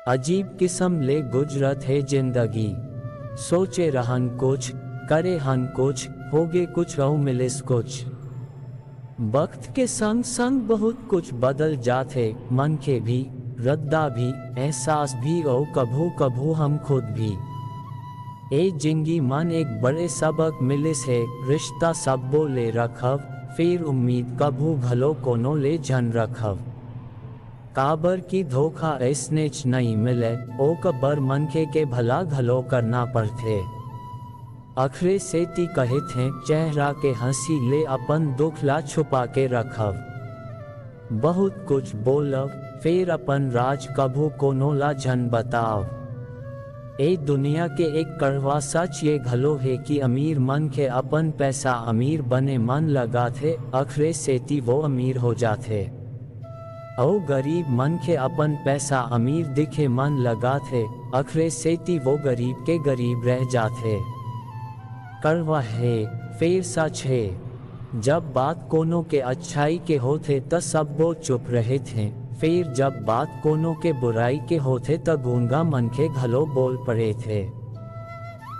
अजीब किस्म ले गुजरत है जिंदगी। सोचे रहन कुछ, करे हन कुछ, होगे कुछ और मिलिस कुछ। वक्त के संग संग बहुत कुछ बदल जाते, मन के भी, रद्दा भी, एहसास भी और कभू कभू हम खुद भी। ए जिंगी मन एक बड़े सबक मिलिस है, रिश्ता सब बोले रखव, फिर उम्मीद कभू भलो कोनो ले जन रखव। काबर की धोखा ऐसने च नहीं मिले, ओ कबर मनखे के भला घलो करना पड़थे। अखरे सेती कहे थे, चेहरा के हंसी ले अपन दुख ला छुपा के रखव। बहुत कुछ बोलव, फिर अपन राज कभू कोनो ला जन बताव। ए दुनिया के एक कड़वा सच ये घलो है कि अमीर मन के अपन पैसा अमीर बने मन लगाथे, अखरे सेती वो अमीर हो जाथे। और गरीब मन के अपन पैसा अमीर दिखे मन लगाथे, अखरे सेती वो गरीब के गरीब रह जाथे। कड़वा है फिर सच है। जब बात कोनो के अच्छाई के होते त सब वो चुप रहे थे, फिर जब बात कोनो के बुराई के होते त गूंगा मन के घलो बोल पड़े थे।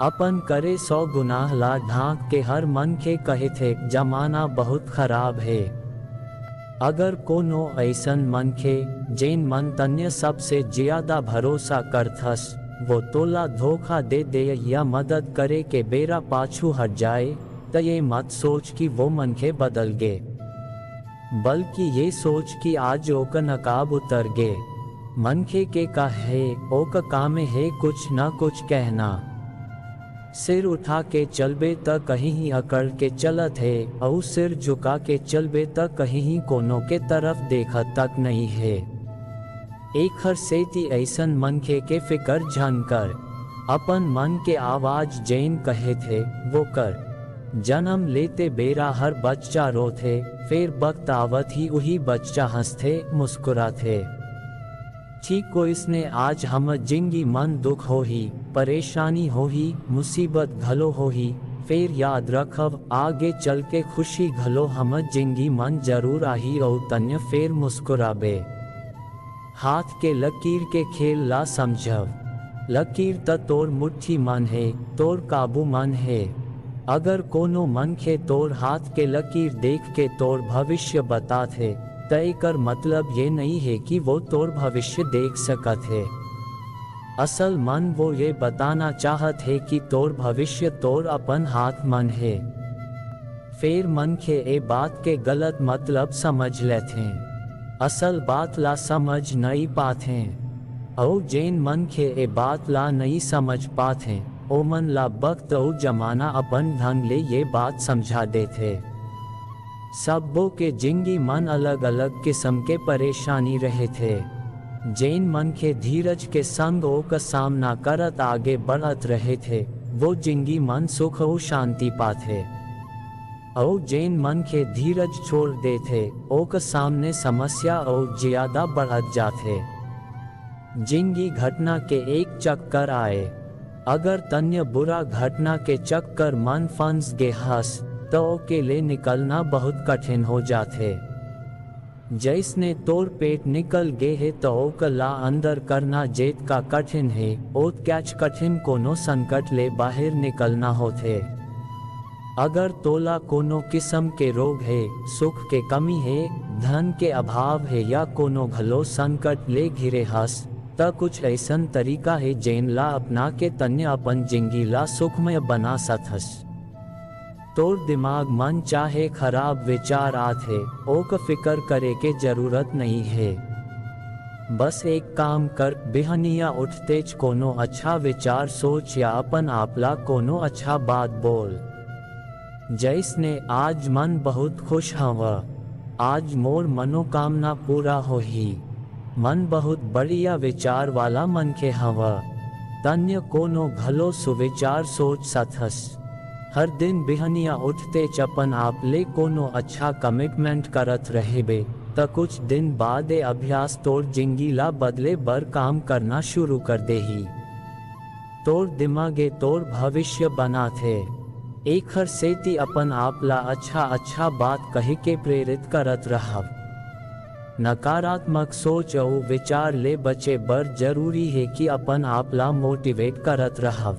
अपन करे 100 गुनाह ला ढांक के हर मन के कहे थे, जमाना बहुत खराब है। अगर कोनो ऐसन मन के जेन मन तन्य सबसे ज्यादा भरोसा करथस, वो तोला धोखा दे दे या मदद करे के बेरा पाछू हट जाए, तो ये मत सोच कि वो मन के बदल गे, बल्कि ये सोच कि आज ओका नकाब उतर गे। मनखे के का है, ओका काम है कुछ न कुछ कहना। सिर उठा के चलबे त कहीं ही अकड़ के चलत है, और सिर झुका के चलबे त कहीं ही कोनो के तरफ देखत तक नहीं है। एक हर सेती ऐसन मनखे के फिकर झनकर, अपन मन के आवाज जैन कहे थे वो कर। जन्म लेते बेरा हर बच्चा रोथे, फिर वक्त आवत ही वही बच्चा हंसते मुस्कुराथे। ठीक को इसने आज हम जिंगी मन दुख हो ही, परेशानी हो ही, मुसीबत घलो हो ही, फिर याद रखव आगे चल के खुशी घलो हम जिंगी मन जरूर आही, और तन्य फिर मुस्कुराबे। हाथ के लकीर के खेल ला समझव, लकीर त तोर मुट्ठी मन है, तोर काबू मन है। अगर कोनो मन के तोर हाथ के लकीर देख के तोर भविष्य बताथे, तय कर मतलब ये नहीं है कि वो तोर भविष्य देख सकत है। असल मन वो ये बताना चाहत है कि तोर भविष्य तोर अपन हाथ मन है। फिर मन के ए बात के गलत मतलब समझ लेते, असल बात ला समझ नहीं पाते। और जैन मन के ए बात ला नहीं समझ पाते, ओ मन ला वक्त और जमाना अपन ढंग ले ये बात समझा देते। सबों के जिंगी मन अलग अलग किस्म के परेशानी रहे थे। जैन मन के धीरज के संग ओ का सामना करत आगे बढ़त रहे थे, वो जिंगी मन सुख और शांति पाते। और जैन मन के धीरज छोड़ देते, ओ का सामने समस्या और ज्यादा बढ़त जाते। जिंगी घटना के एक चक्कर आए, अगर तन्य बुरा घटना के चक्कर मन फंस गे हस, तो अकेले निकलना बहुत कठिन हो जाते। जैसने तोर पेट निकल गे है तो ओकला अंदर करना जेत का कठिन है, ओत कैच कठिन कोनो संकट ले बाहर निकलना होते। अगर तोला कोनो किस्म के रोग है, सुख के कमी है, धन के अभाव है या कोनो घलो संकट ले घिरे हस, त कुछ ऐसन तरीका है जैन ला अपना के तन्य अपन जिंगी ला सुखमय बना सकथस। तोर दिमाग मन चाहे खराब विचार आथे, ओक फिकर करे के जरूरत नहीं है। बस एक काम कर, बिहनिया उठते च कोनो अच्छा विचार सोच या अपन आपला कोनो अच्छा बात बोल। जैसने आज मन बहुत खुश हवा, आज मोर मनोकामना पूरा हो ही। मन बहुत बढ़िया विचार वाला मन के हवा, तन्य कोनो घलो सुविचार सोच सकथस। हर दिन बिहनिया उठते चपन आप ले कोनो अच्छा कमिटमेंट करत रहेबे, त कुछ दिन बाद ए अभ्यास तोर जिंगी ला बदले बर काम करना शुरू कर दे ही। तोर दिमागे तोर भविष्य बना थे। एक हर सेती अपन आप ला अच्छा अच्छा बात कहे के प्रेरित करत रहा। नकारात्मक सोच और विचार ले बचे बर जरूरी है कि अपन आप ला मोटिवेट करत रहव।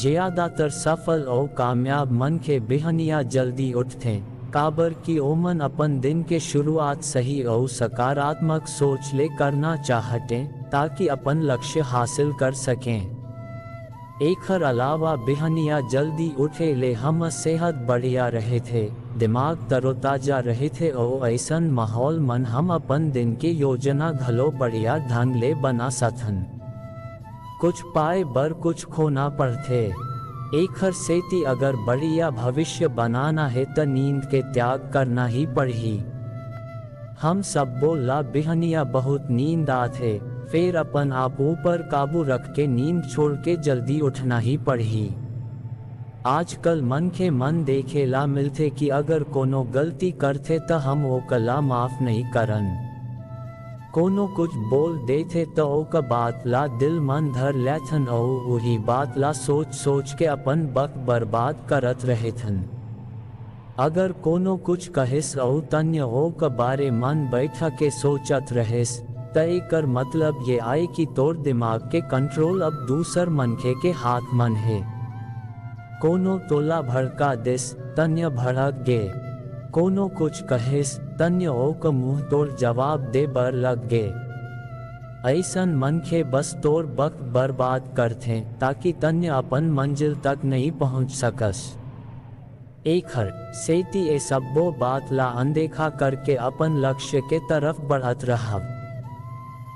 ज्यादातर सफल और कामयाब मन के बिहनिया जल्दी उठते काबर की ओमन अपन दिन के शुरुआत सही और सकारात्मक सोच ले करना चाहते ताकि अपन लक्ष्य हासिल कर सकें। एकर अलावा बिहनिया जल्दी उठे ले हम सेहत बढ़िया रहे थे, दिमाग तरोताजा रहे थे और ऐसन माहौल मन हम अपन दिन के योजना घलो बढ़िया ढंग ले बना सकन। कुछ पाए बर कुछ खोना पड़थे। एकर सेती अगर बढ़िया भविष्य बनाना है तो नींद के त्याग करना ही पड़ही। हम सब बोला बिहनिया बहुत नींद आथे, फिर अपन आप ऊपर काबू रख के नींद छोड़ के जल्दी उठना ही पड़ही। आजकल मन देखे ला मिलते कि अगर कोनो गलती करते तो हम ओकला माफ नहीं करन। कोनो कुछ बोल देते तो ओक बात ला दिल मन धर लेथन और वही बात ला सोच सोच के अपन वक्त बर्बाद करत रहेथन। अगर कोनो कुछ कहिस और तन्य ओक बारे मन बैठा के सोचत रहेस तय कर मतलब ये आए कि तोर दिमाग के कंट्रोल अब दूसर मनखे के हाथ मन है। कोनो तोला भड़का दिस तन्य भड़क गे, कोनो कुछ कहिस तन्य ओक मुंह तोड़ जवाब दे बर लग गे। ऐसन मनखे बस तोर वक्त बर्बाद करथे ताकि तन्य अपन मंजिल तक नहीं पहुंच सकस। एकर सेती ए सब्बो बात ला अनदेखा करके अपन लक्ष्य के तरफ बढ़त रहव।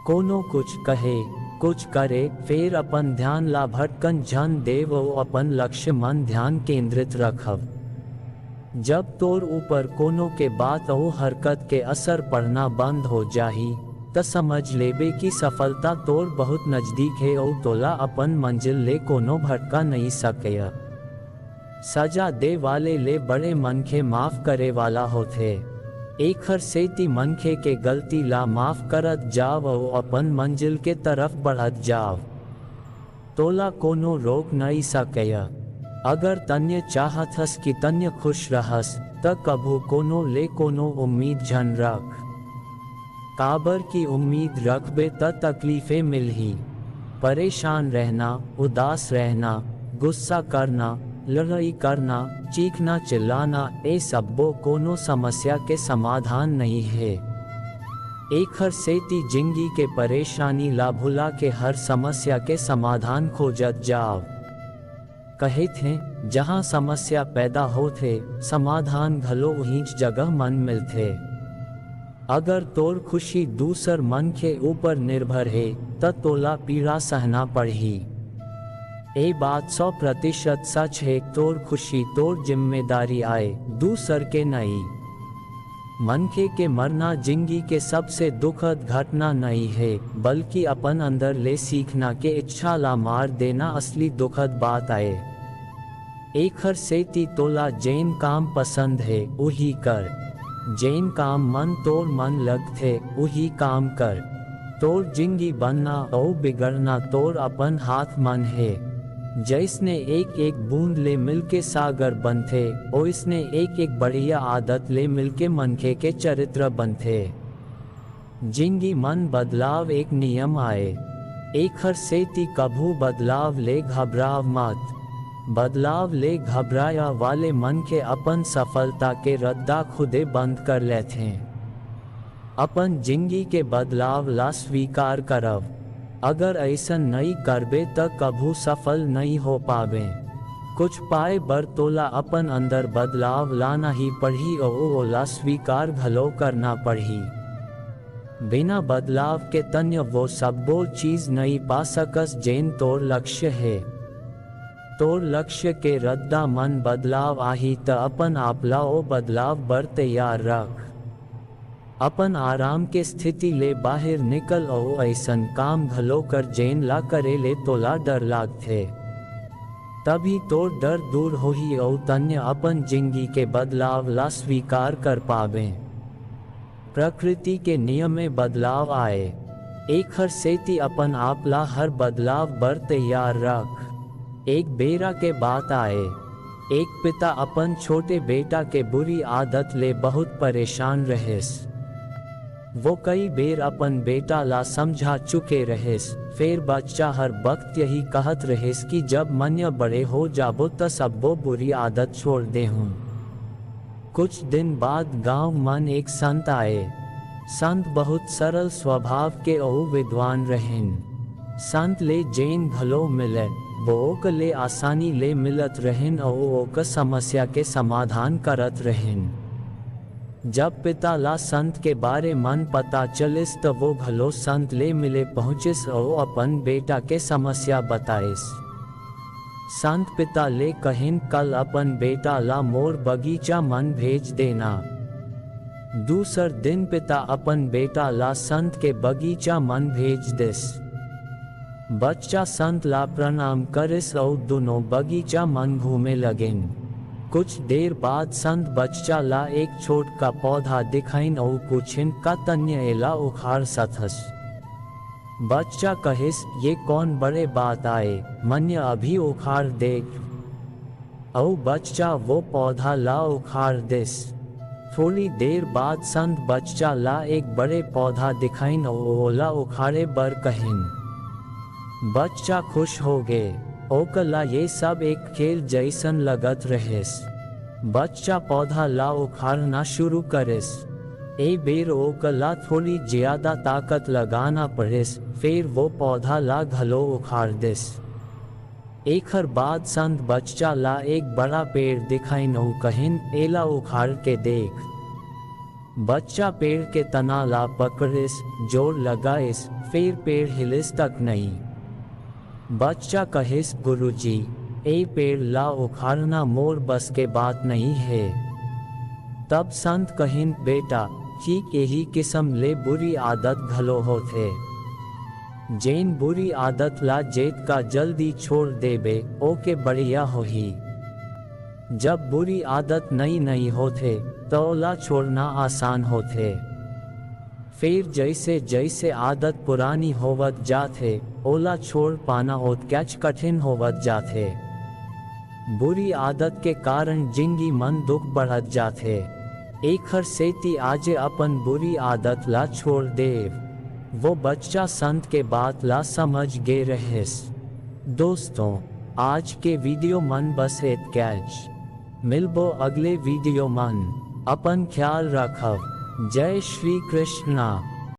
कोनो कुछ कहे कुछ करे फिर अपन ध्यान ला भटकन जन देव और अपन लक्ष्य मन ध्यान केंद्रित रखव। जब तोर ऊपर कोनो के बात और हरकत के असर पड़ना बंद हो जाही त समझ लेबे कि सफलता तोर बहुत नजदीक है और तोला अपन मंजिल ले कोनो भटका नहीं सकेया। सजा दे वाले ले बड़े मनखे माफ करे वाला होथे। एकर सेती मनखे के गलती ला माफ करत जाव और अपन मंजिल के तरफ बढ़त जाव। तोला कोनो रोक नहीं सकेया। अगर तन्य चाहतस कि तन्य खुश रहस त कभू कोनो ले कोनो उम्मीद झन रख। काबर की उम्मीद रखबे त तकलीफे मिलही। परेशान रहना, उदास रहना, गुस्सा करना, लड़ाई करना, चीखना चिल्लाना ए सब्बो कोनो समस्या के समाधान नहीं है। एकर सेती जिंदगी के परेशानी ला भुला के हर समस्या के समाधान खोजत जाव। कहे थे जहाँ समस्या पैदा होथे समाधान घलो उहीच जगह मन मिलथे। अगर तोर खुशी दूसर मन के ऊपर निर्भर है त तोला पीड़ा सहना पड़ही। ए बात 100% सच है। तोर खुशी तोर जिम्मेदारी आए दूसर के नहीं। मनखे के मरना जिंदगी के सबसे दुखद घटना नहीं है बल्कि अपन अंदर ले सीखना के इच्छा ला मार देना असली दुखद बात आए। एकर सेती तोला जैन काम पसंद है वही कर। जैन काम मन तोर मन लगथे वही काम कर। तोर जिंदगी बनना और बिगड़ना तोर अपन हाथ मन है। जैसने एक एक बूंद ले मिलके सागर बनथे और इसने एक एक बढ़िया आदत ले मिलके मनखे के चरित्र बनथे। जिंदगी मन बदलाव एक नियम आए। एकर सेती कभू बदलाव ले घबराव मत। बदलाव ले घबराया वाले मन के अपन सफलता के रद्दा खुदे बंद कर लेते। अपन जिंदगी के बदलाव ला स्वीकार करव। अगर ऐसा नहीं करबे त कभू सफल नहीं हो पावे। कुछ पाए बर तोला अपन अंदर बदलाव लाना ही पड़ही और ओला स्वीकार घलो करना पड़ही। बिना बदलाव के तन्य वो सब्बो चीज नहीं पा सकस जैन तोर लक्ष्य है। तोर लक्ष्य के रद्दा मन बदलाव आही त अपन आपला ओ बदलाव बर तैयार रख। अपन आराम के स्थिति ले बाहर निकल और ऐसन काम घलो कर जैन ला करे ले तोला डर लागथे। तभी तोर डर दूर होही और तन्य अपन जिंदगी के बदलाव ला स्वीकार कर पावे। प्रकृति के नियम में बदलाव आए। एकर सेती अपन आपला हर बदलाव बर तैयार रख। एक बेरा के बात आए। एक पिता अपन छोटे बेटा के बुरी आदत ले बहुत परेशान रहेस। वो कई बेर अपन बेटा ला समझा चुके रहेस, फिर बच्चा हर वक्त यही कहत रहेस कि जब मन्य बड़े हो जाबो त सबो बुरी आदत छोड़ दे हूँ। कुछ दिन बाद गांव मन एक संत आए। संत बहुत सरल स्वभाव के और विद्वान रहें। संत ले जैन भलो मिले, वो ओक ले आसानी ले मिलत रहें और ओक समस्या के समाधान करत रहें। जब पिता ला संत के बारे मन पता चलिस तो वो भलो संत ले मिले पहुँचिस और अपन बेटा के समस्या बताइस। संत पिता ले कहिन कल अपन बेटा ला मोर बगीचा मन भेज देना। दूसर दिन पिता अपन बेटा ला संत के बगीचा मन भेज दिस। बच्चा संत ला प्रणाम करिस और दोनों बगीचा मन घूमे लगेन। कुछ देर बाद संत बच्चा ला एक छोट का पौधा दिखाइन और पूछिन का तन्य एला उखाड़ सथस। बच्चा कहिस ये कौन बड़े बात आए, मन्य अभी उखाड़ देख। और बच्चा वो पौधा ला उखाड़ दिस। थोड़ी देर बाद संत बच्चा ला एक बड़े पौधा दिखाइन और ओला उखाड़े बर कहिन। बच्चा खुश हो गए। ओकला ये सब एक खेल जैसन लगत रहेस। बच्चा पौधा ला उखाड़ना शुरू करिस। ए बेर ओकला थोड़ी ज्यादा ताकत लगाना पड़िस, फिर वो पौधा ला घलो उखाड़ दिस। एकर बाद संत बच्चा ला एक बड़ा पेड़ दिखाइन और कहिन एला उखाड़ के देख। बच्चा पेड़ के तना ला पकड़िस, जोर लगाइस, फिर पेड़ हिलिस तक नहीं। बच्चा कहिस गुरुजी, ए पेड़ ला उखाड़ना मोर बस के बात नहीं है। तब संत कहिन बेटा, ठीक यही किस्म ले बुरी आदत घलो होथे। जैन बुरी आदत ला जेत का जल्दी छोड़ देबे ओके बढ़िया होही। जब बुरी आदत नई होथे तो ला छोड़ना आसान होथे। फिर जैसे जैसे आदत पुरानी होवत जाथे ओला छोड़ पाना ओत्याच कठिन होवत जाथे। बुरी आदत के कारण जिंदगी मन दुख बढ़त जाथे। एकर सेती आजे अपन बुरी आदत ला छोड़ देव। वो बच्चा संत के बात ला समझ गे रहेस। दोस्तों, आज के वीडियो मन बस एतक्याच। मिलबो अगले वीडियो मन। अपन ख्याल रखव। जय श्री कृष्णा।